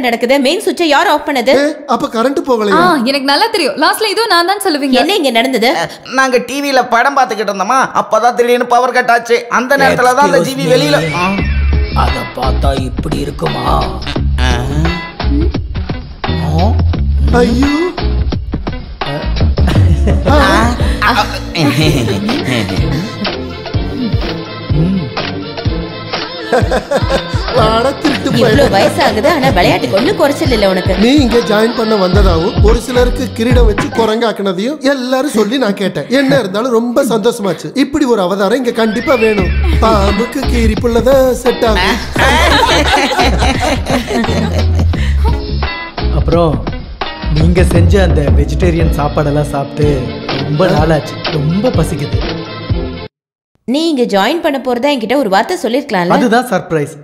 நடக்குது. மெயின் சுவிட்சை யார் ஆஃப் பண்ணது? அப்ப கரண்ட் போகலையா? எனக்கு நல்லா தெரியும். லாஸ்ட்ல இதோ நான் தான் சொல்லுவீங்க. என்ன இங்க நடந்தது? நாங்க டிவில படம் பார்த்துக்கிட்டு இருந்தோமா, அப்பதான் திடீர்னு பவர் கட் ஆச்சு. அந்த நேரத்துல தான் அந்த ஜிவி வெளியில. அத பார்த்தா இப்படி இருக்குமா? ஐயோ இவ்வளவு வயசாகுது, ஆனா விளையாட்டுக்கு ஒண்ணு குறைச்சல் இல்ல உனக்கு. நீ இங்க ஜாயின் பண்ண வந்ததாவும் ஒரு சிலருக்கு கிரீடம் வச்சு குரங்காக்குனதையும் எல்லாரும் சொல்லி நான் கேட்டேன். என்ன இருந்தாலும் ரொம்ப சந்தோஷமாச்சு. இப்படி ஒரு அவதாரம் இங்க கண்டிப்பா வேணும். பாம்புக்கு கீரி புள்ளதான் செட் ஆகும். அப்புறம் நீங்க செஞ்ச அந்த வெஜிடேரியன் சாப்பாடெல்லாம் சாப்பிட்டு ரொம்ப நாளாச்சு. ரொம்ப பசிக்குது. நீ இங்க ஜாயின் பண்ண போறதா என்கிட்ட ஒரு வார்த்தை சொல்லிருக்கலாம்ல. அதுதான் சர்ப்ரைஸ்.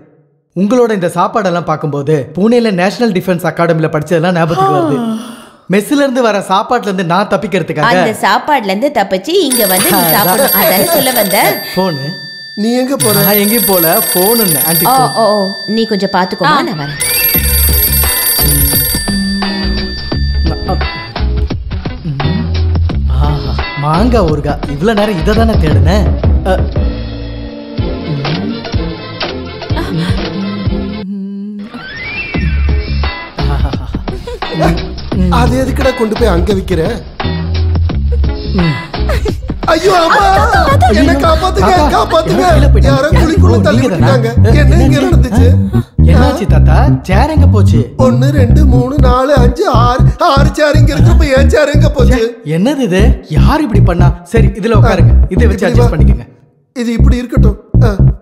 உங்களோட இந்த சாப்பாடெல்லாம் பார்க்கும்போது புனேல நேஷனல் டிஃபென்ஸ் அகாடமில படிச்சதெல்லாம் ஞாபகத்துக்கு வருது. மெஸ்ல இருந்து வர சாப்பாட்டுல இருந்து நான் தப்பிக்கிறதுக்காக அந்த சாப்பாடுல இருந்து தப்பிச்சு இங்க வந்து நீ சாப்பிடணும். அதானே சொல்ல வந்த? போனு. நீ எங்க போற? நான் எங்கேயும் போல. போனு ஆன்ட்டி. ஓ நீ கொஞ்சம் பாத்துக்கோமா, நான் வரேன். மாங்காய் ஊறுகாய். இவ்வளவு நேரம் இதை தானே தேடுனேன். அது எதுக்குடா கொண்டு போய் அங்க விக்கிற? ஐயோ அம்மா, என்ன காப்பாத்துங்க, காப்பாத்துங்க. யாரோ குழிக்குள்ள தள்ளி விட்டுட்டாங்க. என்ன இங்க நடந்துச்சு? என்னாச்சு தாத்தா? சேர் எங்க போச்சு? 1 2 3 4 5 6 சேர் இங்க இருக்கு. இப்ப ஏன் சேர் எங்க போச்சு? என்னது இது? யார் இப்படி பண்ணா? சரி இதுல உட்காருங்க. இதை வச்சு அட்ஜஸ்ட் பண்ணிக்கங்க. இது இப்படி இருக்கட்டும்.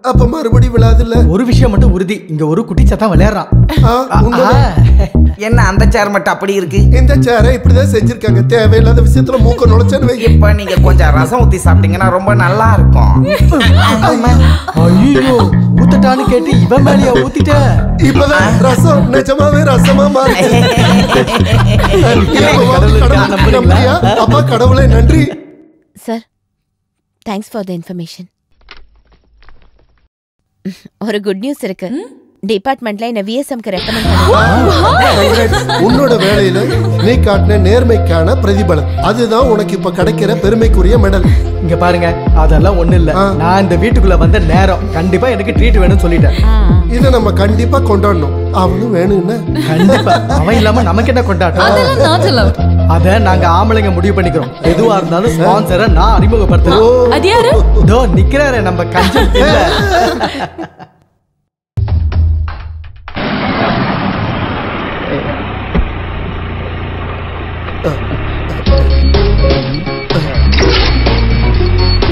அப்ப மறுபடி விழாதுல்ல. ஒரு விஷயம் மட்டும் உறுதி, இங்க ஒரு குட்டி சத்தம் விளையாடுறான். என்ன அந்த சேர் மட்டும் அப்படி இருக்கு? இந்த சேரை இப்படிதான் செஞ்சிருக்காங்க. தேவையில்லாத விஷயத்துல மூக்க நுழைச்சேன்னு. இப்ப நீங்க கொஞ்சம் ரசம் ஊத்தி சாப்பிட்டீங்கன்னா ரொம்ப நல்லா இருக்கும். ஐயோ, ஊத்தட்டான்னு கேட்டு இவன் மேலேயே ஊத்திட்ட. இப்பதான் ரசம் நிஜமாவே ரசமா மாறி. அப்பா கடவுளே நன்றி. Sir, thanks for the information. ஒரு குட் நியூஸ் இருக்கு. டிபார்ட்மெண்ட்ல என்ன விஎஸ்எம்க்கு ரெக்கமெண்ட் பண்ணுவாங்க. உன்னோட வேலையில நீ காட்டின நேர்மைக்கான பிரதிபலன் அதுதான் உனக்கு இப்ப கிடைக்கிற பெருமைக்குரிய மெடல். இங்க பாருங்க, அதெல்லாம் ஒண்ணு இல்ல. நான் இந்த வீட்டுக்குள்ள வந்த நேரம் கண்டிப்பா எனக்கு ட்ரீட் வேணும்னு சொல்லிட்டேன். இத நம்ம கண்டிப்பா கொண்டாடணும். அவனும் வேணும்னா கண்டிப்பா. அவன் இல்லாம நமக்கு என்ன கொண்டாட்டம்? அத நாங்க ஆம்பளைங்க முடிவு பண்ணிக்கிறோம். எதுவா இருந்தாலும் ஸ்பான்சரை நான் அறிமுகப்படுத்துறேன். அது யாரு? இதோ நிக்கிறாரே நம்ம கஞ்சன்.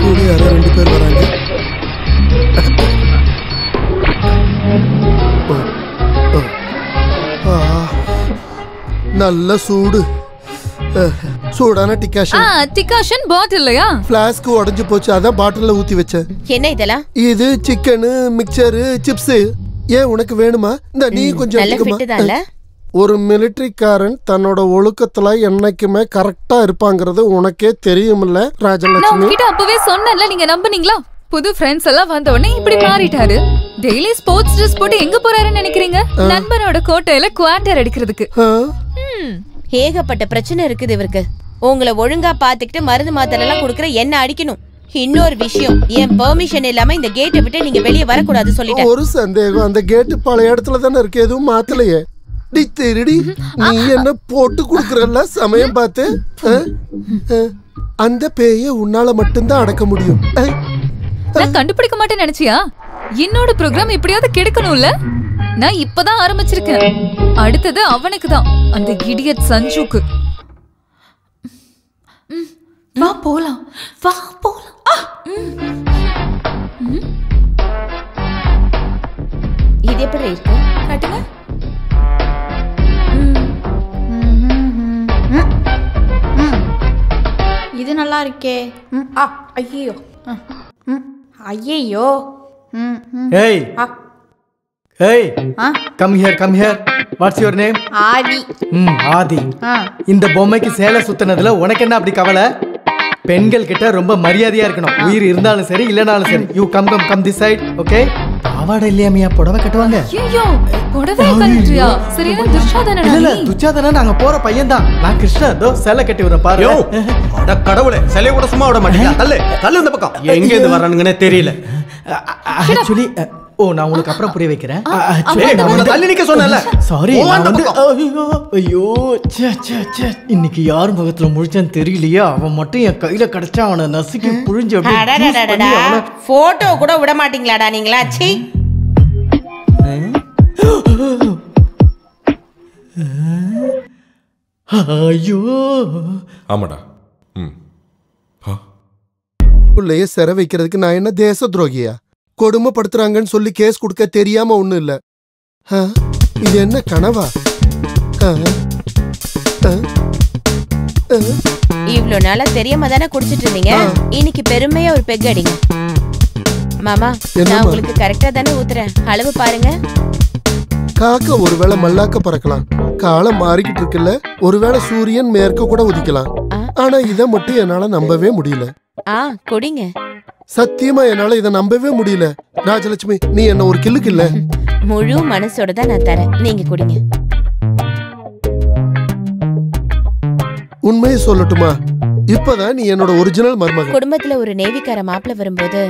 கூட யாரோ 2 பேர் வராங்க. நல்ல சூடு. சூடான டிகாஷன். டிகாஷன் பாட்டில்லையா? ஃப்ளாஸ்க் உடைஞ்சு போச்சு, அதான் பாட்டில்ல ஊத்தி வச்சேன். என்ன இதெல்லாம்? இது சிக்கன், மிக்சர், சிப்ஸ். ஏன் உனக்கு வேணுமா? இந்த நீ கொஞ்சம் எடுத்துக்கமா. ஒரு மிலிட்டரிக்காரன் தன்னோட ஒழுக்கத்துல என்னைக்குமே கரெக்டா இருப்பாங்கிறது உனக்கே தெரியும்ல ராஜலட்சுமி. நான் உங்ககிட்ட அப்பவே சொன்னேன்ல, நீங்க நம்புனீங்களா? புது ஃப்ரெண்ட்ஸ் எல்லாம் வந்த உடனே இப்படி மாறிட்டாரு. டெய்லி ஸ்போர்ட்ஸ் ட்ரெஸ் போட்டு எங்க போறாருன்னு நினைக்கிறீங்க? நண்பனோட கோட்டையில குவார்டர் அடிக்கிறதுக்கு. ஏகப்பட்ட பிரச்சனை இருக்குது இவருக்கு. உங்களை ஒழுங்கா பாத்துக்கிட்டு மருந்து மாத்திரை எல்லாம் கொடுக்கற என்ன அடிக்கணும். இன்னொரு விஷயம், என் பெர்மிஷன் இல்லாம இந்த கேட்டை விட்டு நீங்க வெளியே வரக்கூடாது சொல்லிட்டேன். ஒரு சந்தேகம், அந்த கேட்டு பழைய இடத்துல தானே இருக்கு, எதுவும் மாத்தலையே. டி திருடி, நீ என்ன போட்டு குடுக்கறல்ல சமயம் பார்த்து. அந்த பேய உன்னால மட்டும்தான் அடக்க முடியும். நான் கண்டுபிடிக்க மாட்டேன்னு நினைச்சியா? என்னோட ப்ரோக்ராம் எப்படியாவது கெடுக்கணும்ல. நான் இப்பதான் ஆரம்பிச்சிருக்கேன். அடுத்தது அவனுக்கு தான், அந்த இடியட் சஞ்சுக்கு. வா போலாம், வா போலாம். இது எப்படி இருக்கு? காட்டுங்க. இது நல்லா இருக்கே. ஐயோ ஐயோ. Hey. Hey. Come here, come here. What's your name? ஆதி. ஆதி. இந்த பொம்மைக்கு சேலை சுத்தினதுல உனக்கு என்ன அப்படி கவலை? பெண்கள் கிட்ட ரொம்ப மரியாதையா இருக்கணும். உயிர் இருந்தாலும் சரி இல்லனாலும் சரி. You come this side, okay? பாவாடை இல்லையாமையா புடவை கட்டுவாங்க? ஐயோ புடவை கட்டுறியா? சரியான துச்சாதனடா நீ. இல்ல துச்சாதனா நாங்க போற பையன் தான். நான் கிருஷ்ணா தோ சேலை கட்டி வரேன் பாரு. அட கடவுளே, சேலைய கூட சும்மா விட மாட்டீங்க. தள்ளு இந்த பக்கம். எங்க இருந்து வரானுங்கனே தெரியல. ஆக்சுவலி நான் உங்களுக்கு அப்புறம் புரிய வைக்கிறேன். தள்ளி நிக்க சொன்னேன்ல. சாரி. ஐயோ இன்னைக்கு யார் முகத்துல முழிச்சான்னு தெரியலையா? அவன் மட்டும் என் கையில கிடைச்சா அவனை நசுக்கி புழிஞ்சு போட்டோ கூட விட மாட்டீங்களாடா நீங்களா? சீ. ஐயோ ஆமாடா. பிள்ளைய சிறை வைக்கிறதுக்கு நான் என்ன தேச துரோகியா? கொடுமைப்படுத்துறாங்கன்னு சொல்லி கேஸ் கொடுக்க தெரியாம ஒண்ணும் இல்ல. இது என்ன கனவா? இவ்ளோ நாளா தெரியாம தானே குடிச்சிட்டு இருந்தீங்க. இன்னைக்கு பெருமையா ஒரு பெக் அடிங்க. மாமா நான் உங்களுக்கு கரெக்டா தானே ஊத்துறேன். அளவு பாருங்க. காக்க ஒருவேளை மல்லாக்க பறக்கலாம். காலம் மாறிக்கிட்டு இருக்குல்ல. ஒருவேளை சூரியன் மேற்க கூட உதிக்கலாம். ஆனா இத மட்டும் என்னால நம்பவே முடியல. குடிங்க. சத்தியமா என்னால இத நம்பவே முடியல. ராஜலட்சுமி நீ என்ன ஒரு கில்லுக்கு இல்ல. முழு மனசோட தான் நான் தரேன். நீங்க குடிங்க. உண்மையை சொல்லட்டுமா? இப்பதான் நீ என்னோட ஒரிஜினல் மருமகன். குடும்பத்துல ஒரு நேவிக்கார மாப்பிள்ள வரும்போது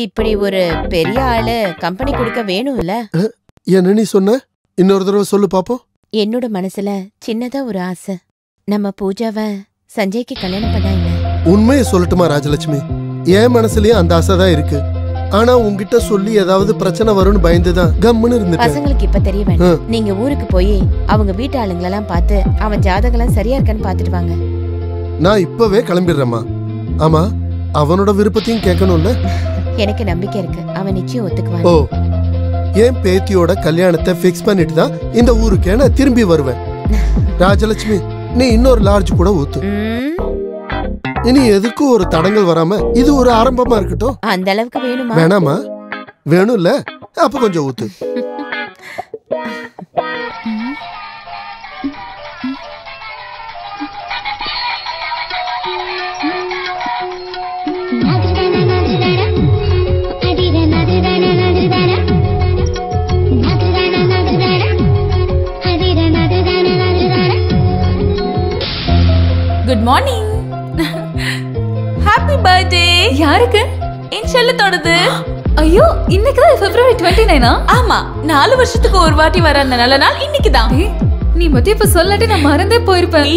இப்படி ஒரு பெரிய ஆளு கம்பெனி கொடுக்க வேணும்ல. என்ன நீ சொன்ன? இன்னொரு தடவை சொல்லு பாப்போம். என்னோட மனசுல சின்னதா ஒரு ஆசை. நம்ம பூஜாவை சஞ்சய்க்கு கல்யாணம் பண்ணா இல்ல. உண்மையை சொல்லட்டுமா ராஜலட்சுமி? என் மனசுலயும் அந்த ஆசை தான் இருக்கு. ஆனா உங்ககிட்ட சொல்லி ஏதாவது பிரச்சனை வரும்னு பயந்துதான் கம்முன்னு இருந்துட்டேன். பசங்களுக்கு இப்ப தெரிய வேண்டாம். நீங்க ஊருக்கு போய் அவங்க வீட்டு ஆளுங்களெல்லாம் பார்த்து அவன் ஜாதகம் சரியா இருக்கான்னு பாத்துட்டு வாங்க. நான் இப்பவே கிளம்பிடுறேம்மா. ஆமா அவனோட விருப்பத்தையும் கேட்கணும்ல. எனக்கு நம்பிக்கை இருக்கு. அவன் நிச்சயம் ஒத்துக்குவான். ஓ என் பேத்தியோட கல்யாணத்தை பிக்ஸ் பண்ணிட்டு தான் இந்த ஊருக்கே நான் திரும்பி வருவேன். ராஜலட்சுமி நீ இன்னொரு லார்ஜ் கூட ஊத்து. இனி எதுக்கும் ஒரு தடங்கள் வராம இது ஒரு ஆரம்பமா இருக்கட்டும். அந்த அளவுக்கு வேணுமா? வேணாமா? வேணும்ல. அப்ப கொஞ்சம் ஊத்து. Good morning. Happy birthday. யாருக்கு? என் செல்லத்தோடது. ஐயோ இன்னைக்கு தான் February 29. ஆமா 4 வருஷத்துக்கு ஒரு வாட்டி வர அந்த நல்ல நாள் இன்னைக்கு தான். நீ மட்டும் இப்ப சொல்லாட்டி நான் மறந்தே போயிருப்பேன்.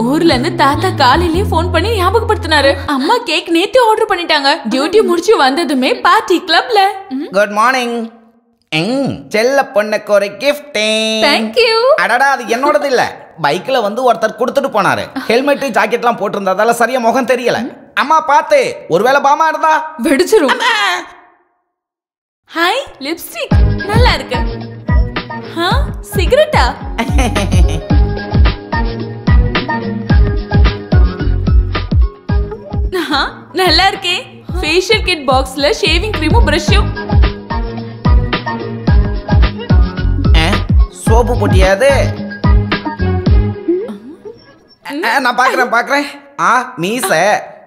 ஊர்ல இருந்து தாத்தா காலையிலேயே போன் பண்ணி ஞாபகப்படுத்தினாரு. அம்மா கேக் நேத்து ஆர்டர் பண்ணிட்டாங்க. டியூட்டி முடிச்சு வந்ததுமே பார்ட்டி கிளப்ல. Good morning. செல்ல பொண்ணுக்கு ஒரு கிஃப்ட். Thank you. அடடா அது என்னோடது இல்ல. பைக்ல வந்து ஒருத்தர் கொடுத்துட்டு போனாரு. ஹெல்மெட் ஜாக்கெட்லாம் போட்டிருந்ததால சரியா முகம் தெரியல. அம்மா பாத்து ஒருவேளை பாமா இருந்தா வெடிச்சிரும். ஹாய் லிப்ஸ்டிக் நல்லா இருக்கு. சிகரெட்டா? நல்லா இருக்கே. ஃபேஷியல் கிட் பாக்ஸ்ல ஷேவிங் கிரீமும் பிரஷும். சோப்பு போட்டியாது. நான் பாக்குறேன். மீச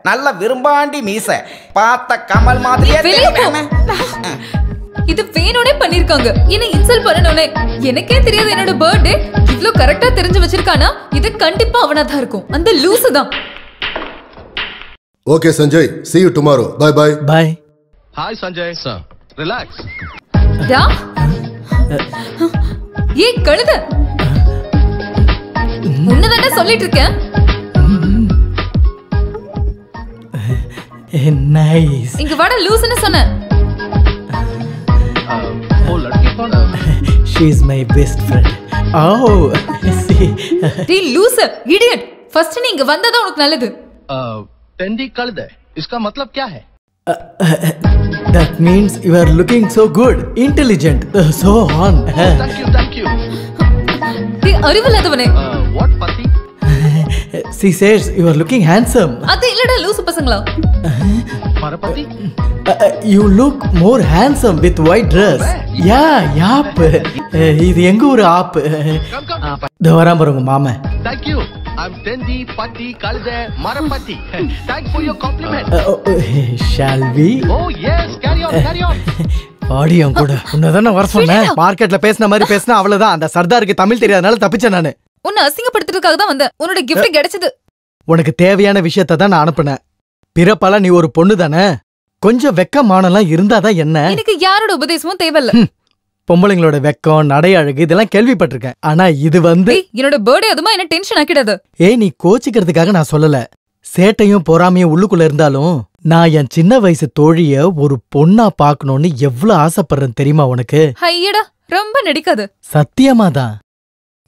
நல்ல விரும்பாண்டி மீச பார்த்த கமல் மாதிரியே. இது வேணும்னே பண்ணிருக்காங்க. என்ன இன்சல்ட் பண்ணனும்னே. எனக்கே தெரியாது என்னோட பர்த்டே. இவ்ளோ கரெக்ட்டா தெரிஞ்சு வச்சிருக்கானா? இது கண்டிப்பா அவனா தான் இருக்கும். அந்த லூசு தான். Okay Sanjay, see you tomorrow. Bye bye. Bye. Hi Sanjay. Sir, relax. டா. ஏய் கழுத. உன்னதானே சொல்லிட்டு இருக்கேன். Nice. இங்க வாடா லூசுன்னு சொன்னேன். वो लड़की कौन है? She is my best friend. Oh, see. டேய் லூசு, இடியட். ஃபர்ஸ்ட் நீ இங்க வந்தா உனக்கு நல்லது. टेंडी कल्द है. इसका मतलब क्या है? That means you are looking so good, intelligent, so on. Thank you. டேய் அறிவில்லாதவனே. What pati? She says you are looking handsome. அது இல்லடா லூசு பசங்களா. Parapati? You look more handsome with white dress. Yaap. இது எங்க ஒரு ஆப். தவறாம பாருங்க மாமா. Thank you. I'm Tendi Patti Kalde Marapati. Thanks for your compliment. Shall we? Oh yes, carry on. ஆடியம் கூட உன்னதானே வர சொன்னேன். மார்க்கெட்ல பேசின மாதிரி பேசினா அவ்வளவுதான். அந்த சர்தாருக்கு தமிழ் தெரியாதனால தப்பிச்சேன் நானு. உன்னை அசிங்கப்படுத்துறதுக்காக தான் வந்தேன். உன்னோட கிஃப்ட் கிடைச்சது. உனக்கு தேவையான விஷயத்தை தான் நான் அனுப்புனேன். பிறப்பால நீ ஒரு பொண்ணு தானே, கொஞ்சம் வெக்கமானலாம் இருந்தாதான் என்ன. எனக்கு யாரோட உபதேசமும் தேவையில்ல. பொம்பளைங்களோட வெக்கம் நடை அழகு இதெல்லாம் கேள்விப்பட்டிருக்கேன். ஆனா இது என்னோட பர்த்டே அதுமா என்ன டென்ஷன் ஆக்கிடாது. நீ கோச்சிக்கிறதுக்காக நான் சொல்லல. சேட்டையும் பொறாமையும் உள்ளுக்குள்ள இருந்தாலும் நான் என் சின்ன வயசு தோழிய ஒரு பொண்ணா பாக்கணும்னு எவ்வளவு ஆசைப்படுறேன் தெரியுமா உனக்கு? ஐயடா ரொம்ப நடிக்காது. சத்தியமாதான்.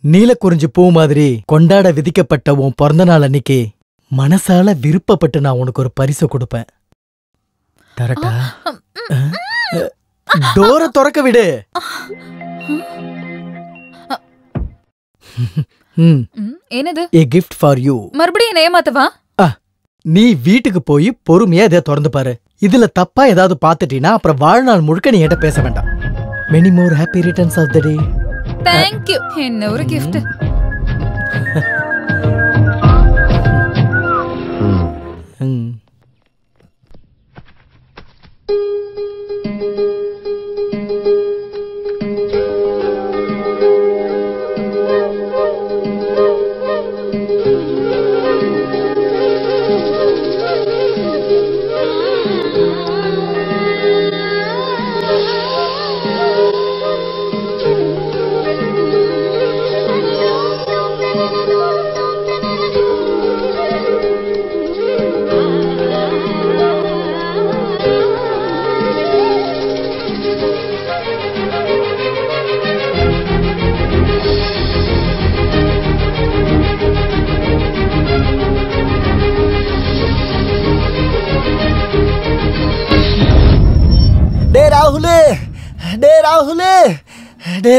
நீலக்குறிஞ்சி பூ மாதிரி கொண்டாட விதிக்கப்பட்ட உன் பிறந்த நாள் அன்னைக்கு மனசால விருப்பப்பட்டு நான் உனக்கு ஒரு பரிசு கொடுப்பேன். தரட்டா? டோர திறக்க விடு. என்னது? A gift for you. மறுபடியும் என்ன ஏமாத்தவா? நீ வீட்டுக்கு போய் பொறுமையா இதை திறந்து பாரு. இதுல தப்பா ஏதாவது பாத்துட்டீனா அப்புறம் வாழ்நாள் முழுக்க நீ என்கிட்ட பேச வேண்டாம். Many more happy returns of the day. Thank you. என்ன ஒரு gift.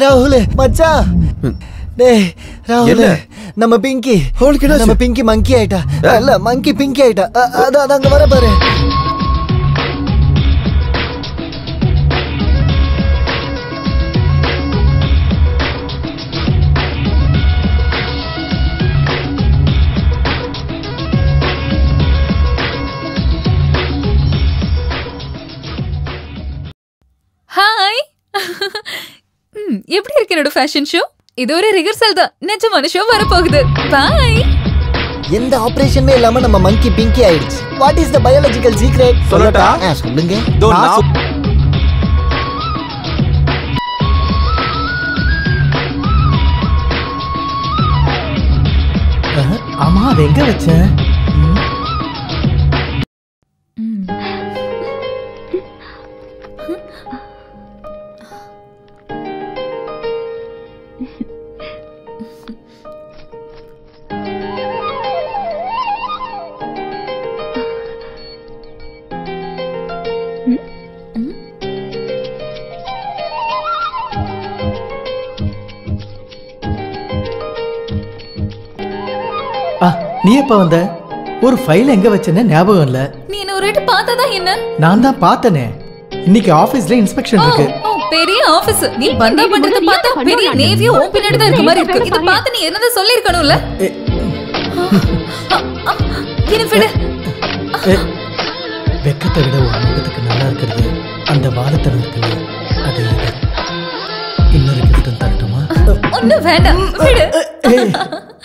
ராகுலே மச்சான். டேய் ராகுலே, நம்ம பிங்கி மங்கி ஆயிட்டா. இல்ல மங்கி பிங்கி ஆயிட்டா. அதான் அங்க வர பாரு. ஹாய். எப்படி இருக்கு என்னோட ஃபேஷன் ஷோ? இது ஒரு ரிஹர்சல் தான். நிஜமான ஷோ வர போகுது. பை. எந்த ஆபரேஷனுமே இல்லாம நம்ம மங்கி பிங்கி ஆயிடுச்சு. What is the biological secret? சொல்லட்டா? சொல்லுங்க. ஆமா, அது எங்க வச்சேன்? நீ எப்ப வந்த? ஒரு ஃபைல் எங்க வச்சேன்னு ஞாபகம் இல்ல. நீ என்ன ஒரு வாட்டி பார்த்ததா என்ன? நான் தான் பார்த்தனே. இன்னைக்கு ஆபீஸ்ல இன்ஸ்பெக்ஷன் இருக்கு. பெரிய ஆபீஸ். நீ பந்தா பண்றத பார்த்தா பெரிய நேவியோ ஓபன் எடுத்து இருக்க மாதிரி இருக்கு. இத பார்த்து நீ என்னத சொல்லி இருக்கணும்ல? என்ன விடு. வெக்கத்தை விட ஒரு முகத்துக்கு நல்லா இருக்குது அந்த வாதத்தனம் இருக்குல்ல, அது இன்னொரு கிஃப்ட் தரட்டுமா? ஒண்ணும் வேண்டாம், விடு.